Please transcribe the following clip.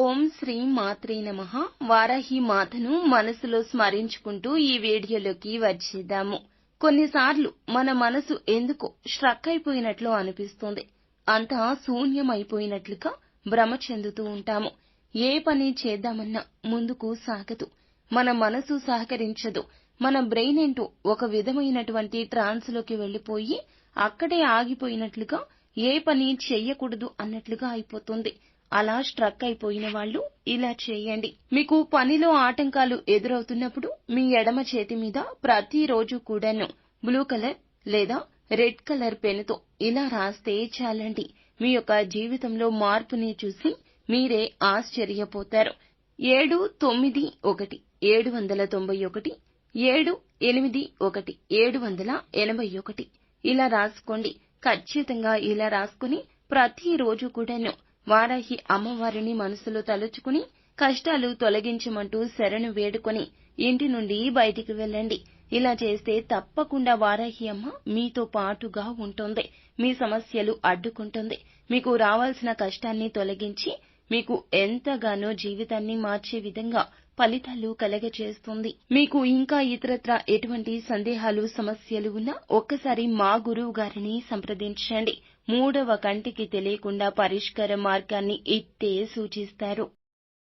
ఓం శ్రీ మాత్రే నమః. వారాహి మాతను మనసులో స్మరించుకుంటూ ఈ వీడియోలోకి వచ్చేద్దాము. కొన్నిసార్లు మన మనసు ఎందుకో స్ట్రక్ అయిపోయినట్లు అనిపిస్తుంది. అంతా శూన్యమైపోయినట్లుగా భ్రమ చెందుతూ ఉంటాము. ఏ పని చేద్దామన్నా ముందుకు సాగదు. మన మనసు సహకరించదు. మన బ్రెయిన్ ఏంటో ఒక విధమైనటువంటి ట్రాన్స్ లోకి వెళ్లిపోయి అక్కడే ఆగిపోయినట్లుగా ఏ పని చెయ్యకూడదు అన్నట్లుగా అయిపోతుంది. అలా స్ట్రక్ అయిపోయిన వాళ్ళు ఇలా చేయండి. మీకు పనిలో ఆటంకాలు ఎదురవుతున్నప్పుడు మీ ఎడమ చేతి మీద ప్రతిరోజు కూడాను బ్లూ కలర్ లేదా రెడ్ కలర్ పెన్నుతో ఇలా రాస్తే చాలండి. మీ యొక్క జీవితంలో మార్పుని చూసి మీరే ఆశ్చర్యపోతారు. 791 791 781 781 ఇలా రాసుకోండి. ఖచ్చితంగా ఇలా రాసుకుని ప్రతిరోజు కూడాను వారాహి అమ్మవారిని మనసులో తలుచుకుని కష్టాలు తొలగించమంటూ శరణు వేడుకొని ఇంటి నుండి బయటికి వెళ్ళండి. ఇలా చేస్తే తప్పకుండా వారాహి అమ్మ మీతో పాటుగా ఉంటుంది. మీ సమస్యలు అడ్డుకుంటుంది. మీకు రావాల్సిన కష్టాన్ని తొలగించి మీకు ఎంతగానో జీవితాన్ని మార్చే విధంగా ఫలితాలు కలగచేస్తుంది. మీకు ఇంకా ఇతరత్రా ఎటువంటి సందేహాలు సమస్యలు ఉన్నా ఒక్కసారి మా గురువు గారిని సంప్రదించండి. మూడవ కంటికి తెలియకుండా పరిష్కార మార్గాన్ని ఇట్టే సూచిస్తారు.